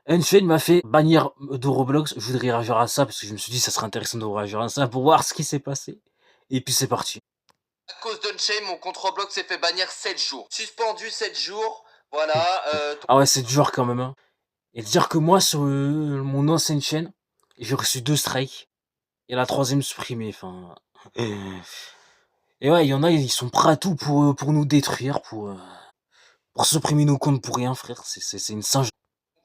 Unchained m'a fait bannir de Roblox. Je voudrais réagir à ça parce que je me suis dit ça serait intéressant de réagir à ça pour voir ce qui s'est passé. Et puis c'est parti. À cause d'Unchained, mon compte Roblox s'est fait bannir 7 jours. Suspendu 7 jours. Voilà. Ah ouais, c'est dur quand même, hein. Et dire que moi, sur mon ancienne chaîne, j'ai reçu 2 strikes et la troisième supprimée. Enfin. Et ouais, il y en a, ils sont prêts à tout pour nous détruire, pour supprimer nos comptes pour rien, frère. C'est une singe.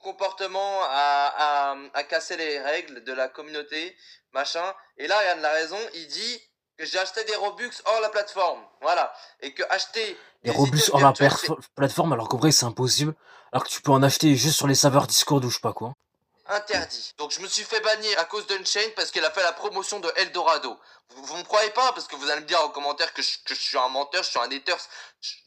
comportement à casser les règles de la communauté, machin. Et là, Yann a raison, il dit que j'ai acheté des Robux hors la plateforme. Voilà. Et que acheter Les des Robux items hors la virtuels, c'est plateforme, alors qu'en vrai, c'est impossible. Alors que tu peux en acheter juste sur les serveurs Discord ou je sais pas quoi. interdit. Donc je me suis fait bannir à cause d'Unchained parce qu'elle a fait la promotion de Eldorado. Vous me croyez pas parce que vous allez me dire en commentaire que je suis un menteur, je suis un hater.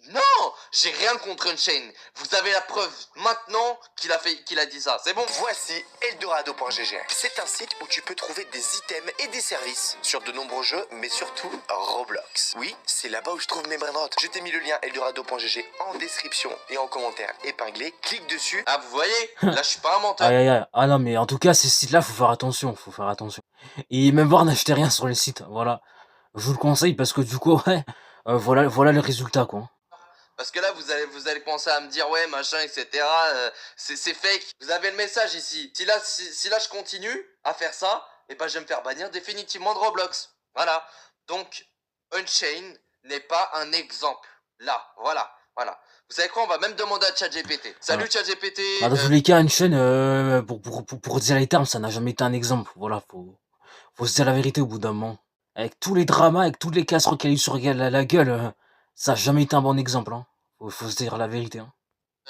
Non, j'ai rien contre Unchained. Vous avez la preuve maintenant qu'il a dit ça. C'est bon. Voici Eldorado.gg. C'est un site où tu peux trouver des items et des services sur de nombreux jeux, mais surtout Roblox. Oui, c'est là-bas où je trouve mes brainrots. Je t'ai mis le lien Eldorado.gg en description et en commentaire épinglé. Clique dessus. Ah, vous voyez, là je suis pas un menteur. Aïe aïe aïe. Ah non, mais en tout cas, ces sites-là, faut faire attention. Faut faire attention. Et même voir, n'achetez rien sur les sites. Voilà. Je vous le conseille parce que du coup, ouais, voilà le résultat, quoi. Parce que là, vous allez commencer à me dire, ouais, machin, etc. C'est fake. Vous avez le message ici. Si là, je continue à faire ça, et ben, je vais me faire bannir définitivement de Roblox. Voilà. Donc, Unchained n'est pas un exemple. Là, voilà. Vous savez quoi, on va même demander à ChatGPT. Voilà. Salut ChatGPT. Bah, dans tous les cas, une chaîne, pour dire les termes, ça n'a jamais été un exemple. Voilà, faut se dire la vérité au bout d'un moment. Avec tous les dramas, avec toutes les casseroles qu'il y a eu sur la gueule, ça n'a jamais été un bon exemple, hein. Faut se dire la vérité, hein.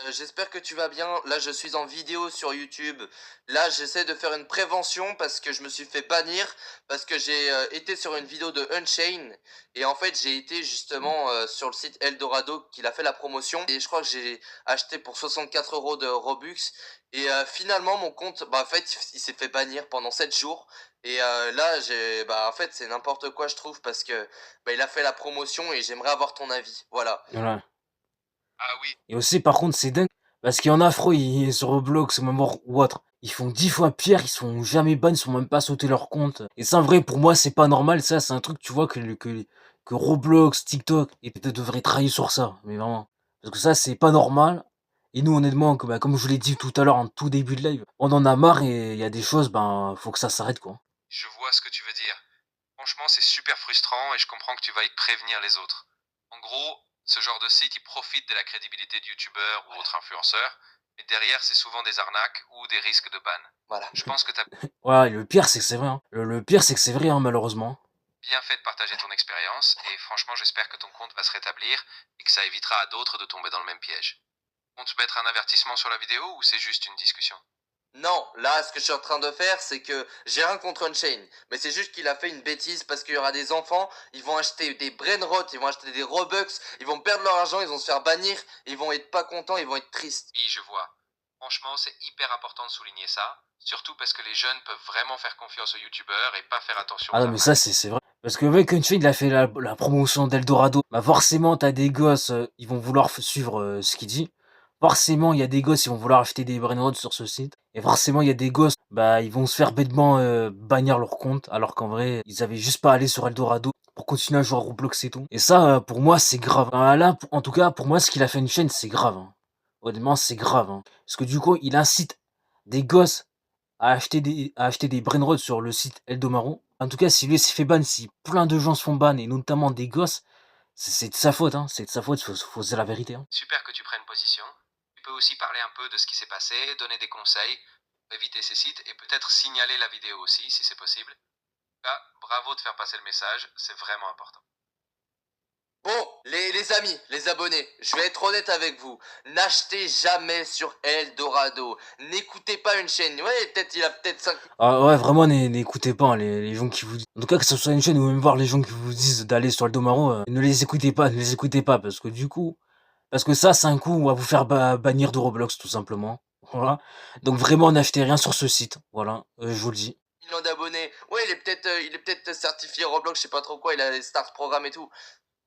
J'espère que tu vas bien. Là, je suis en vidéo sur YouTube. Là, j'essaie de faire une prévention parce que je me suis fait bannir parce que j'ai été sur une vidéo de Unchained et en fait, j'ai été justement sur le site Eldorado qui a fait la promotion et je crois que j'ai acheté pour 64 euros de Robux et finalement mon compte, bah en fait, il s'est fait bannir pendant 7 jours et là, bah en fait, c'est n'importe quoi je trouve parce que bah, il a fait la promotion et j'aimerais avoir ton avis. Voilà. Voilà. Ah oui. Et aussi, par contre, c'est dingue, parce qu'il y en a, frérot, ils sur Roblox ou même ou autre, ils font 10 fois pire, ils sont jamais ban, ils sont même pas sauter leur compte. Et ça, en vrai, pour moi, c'est pas normal, ça, c'est un truc, tu vois, que Roblox, TikTok, et peut-être devraient travailler sur ça, mais vraiment. Parce que ça, c'est pas normal. Et nous, honnêtement, comme je vous l'ai dit tout à l'heure, en tout début de live, on en a marre et il y a des choses, ben, faut que ça s'arrête, quoi. Je vois ce que tu veux dire. Franchement, c'est super frustrant et je comprends que tu veuilles prévenir les autres. En gros, ce genre de site, il profite de la crédibilité de youtubeurs ou autres influenceurs, mais derrière, c'est souvent des arnaques ou des risques de ban. Voilà. Je pense que tu as Ouais, le pire, c'est que c'est vrai, hein. Le pire, c'est que c'est vrai, hein, malheureusement. bien fait de partager ton expérience et franchement, j'espère que ton compte va se rétablir et que ça évitera à d'autres de tomber dans le même piège. On te mettre un avertissement sur la vidéo ou c'est juste une discussion? Non, là, ce que je suis en train de faire, c'est que j'ai rien contre Unchained. Mais c'est juste qu'il a fait une bêtise parce qu'il y aura des enfants, ils vont acheter des brainrot, ils vont acheter des Robux, ils vont perdre leur argent, ils vont se faire bannir, ils vont être pas contents, ils vont être tristes. Oui, je vois. Franchement, c'est hyper important de souligner ça, surtout parce que les jeunes peuvent vraiment faire confiance aux youtubeurs et pas faire attention Ah aux non, mais ça, arnaques. c'est vrai. Parce que avec Unchained, il a fait la promotion d'Eldorado. Bah forcément, t'as des gosses, ils vont vouloir suivre ce qu'il dit. Forcément, il y a des gosses, ils vont vouloir acheter des brainrods sur ce site. Et forcément, il y a des gosses, bah ils vont se faire bêtement bannir leur compte, alors qu'en vrai, ils avaient juste pas à aller sur Eldorado pour continuer à jouer à Roblox et tout. Et ça, pour moi, c'est grave. Là, en tout cas, pour moi, ce qu'il a fait Unchained, c'est grave, hein. Honnêtement, c'est grave, hein. Parce que du coup, il incite des gosses à acheter des brainrods sur le site Eldomaro. En tout cas, si lui s'est fait ban, si plein de gens se font ban et notamment des gosses, c'est de sa faute, hein. C'est de sa faute, faut se dire la vérité, hein. Super que tu prennes position. Tu peux aussi parler un peu de ce qui s'est passé, donner des conseils, pour éviter ces sites et peut-être signaler la vidéo aussi si c'est possible. Là, bravo de faire passer le message, c'est vraiment important. Bon, les amis, les abonnés, je vais être honnête avec vous. N'achetez jamais sur Eldorado. N'écoutez pas une chaîne. Ouais, peut-être il a peut-être 5. Ah ouais, vraiment, n'écoutez pas, hein, les gens qui vous disent. En tout cas, que ce soit une chaîne ou même voir les gens qui vous disent d'aller sur Eldomaro, ne les écoutez pas, ne les écoutez pas, parce que du coup, parce que ça, c'est un coup, on va vous faire bannir de Roblox, tout simplement. Voilà. Donc vraiment, n'achetez rien sur ce site. Voilà, je vous le dis. Millions d'abonnés. Ouais, il est peut-être certifié Roblox, je sais pas trop quoi, il a les start programmes et tout.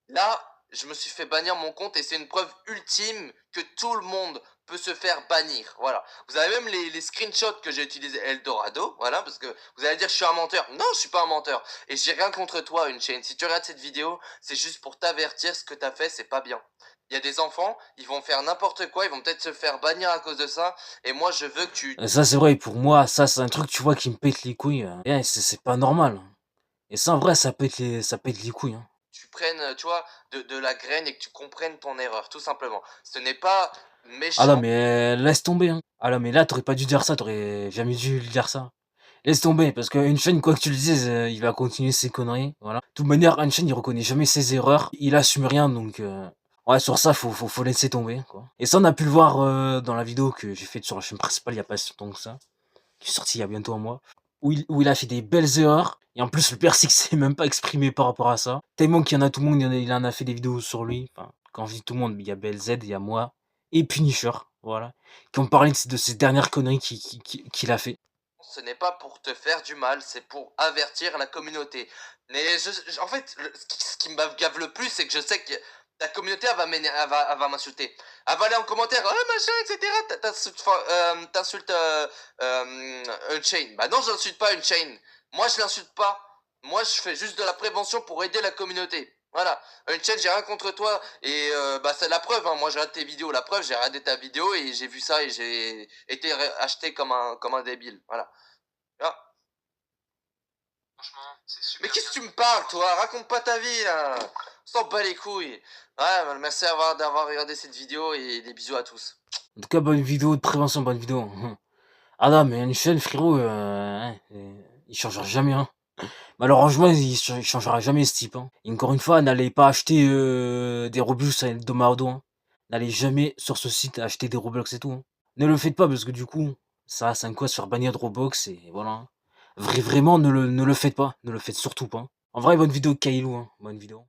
Là, je me suis fait bannir mon compte et c'est une preuve ultime que tout le monde peut se faire bannir. Voilà. Vous avez même les screenshots que j'ai utilisé Eldorado. Voilà, parce que vous allez dire que je suis un menteur. Non, je suis pas un menteur. Et j'ai rien contre toi, Unchained. Si tu regardes cette vidéo, c'est juste pour t'avertir, ce que t'as fait, c'est pas bien. Il y a des enfants, ils vont faire n'importe quoi, ils vont peut-être se faire bannir à cause de ça. Et moi, je veux que tu Ça, c'est vrai, pour moi, ça, c'est un truc, tu vois, qui me pète les couilles. Et c'est pas normal. Et ça, en vrai, ça pète les couilles. Hein. prennes, tu vois, de la graine et que tu comprennes ton erreur, tout simplement. Ce n'est pas Ah non, méchant. mais laisse tomber. Hein. Ah non, mais là, t'aurais pas dû dire ça, t'aurais jamais dû dire ça. Laisse tomber, parce qu'une chaîne, quoi que tu le dises, il va continuer ses conneries. Voilà. De toute manière, Einstein, il reconnaît jamais ses erreurs. Il assume rien, donc. Ouais, sur ça, faut laisser tomber, quoi. Et ça, on a pu le voir dans la vidéo que j'ai faite sur la chaîne principale il y a pas si longtemps que ça. Qui est sortie il y a bientôt un mois. Où il a fait des belles erreurs. Et en plus, le pire, c'est qu'il s'est même pas exprimé par rapport à ça. Tellement qu'il y en a tout le monde, il en a fait des vidéos sur lui. Enfin, quand je dis tout le monde, il y a BLZ, il y a moi. Et Punisher, voilà. Qui ont parlé de ces dernières conneries qu'il a fait. Ce n'est pas pour te faire du mal, c'est pour avertir la communauté. Mais en fait, ce qui me gave le plus, c'est que je sais que la communauté, elle va m'insulter. Elle va aller en commentaire, oh machin, etc. T'insultes Unchained. Bah non, je n'insulte pas Unchained. Moi, je l'insulte pas. Moi, je fais juste de la prévention pour aider la communauté. Voilà. Unchained, j'ai rien contre toi. Et bah, c'est la preuve. Hein. Moi, j'ai regardé tes vidéos. La preuve, j'ai regardé ta vidéo et j'ai vu ça et j'ai été acheté comme un débile. Voilà. Ah. Franchement, c'est super. Mais qu'est-ce que tu me parles, toi? Raconte pas ta vie, là. On s'en bat les couilles. Ouais, bah, merci d'avoir regardé cette vidéo et des bisous à tous. En tout cas, bonne vidéo de prévention, bonne vidéo. Ah non, mais une chaîne, frérot, il changera jamais. Hein. Malheureusement, il changera jamais ce type. Hein. Et encore une fois, n'allez pas acheter des Robux à Eldorado. Hein. N'allez jamais sur ce site acheter des Roblox et tout. Hein. Ne le faites pas parce que du coup, ça, c'est un quoi se faire bannir de Roblox et voilà. Hein. Vraiment, ne le faites pas. Ne le faites surtout pas. En vrai, bonne vidéo, Kailou. Hein. Bonne vidéo.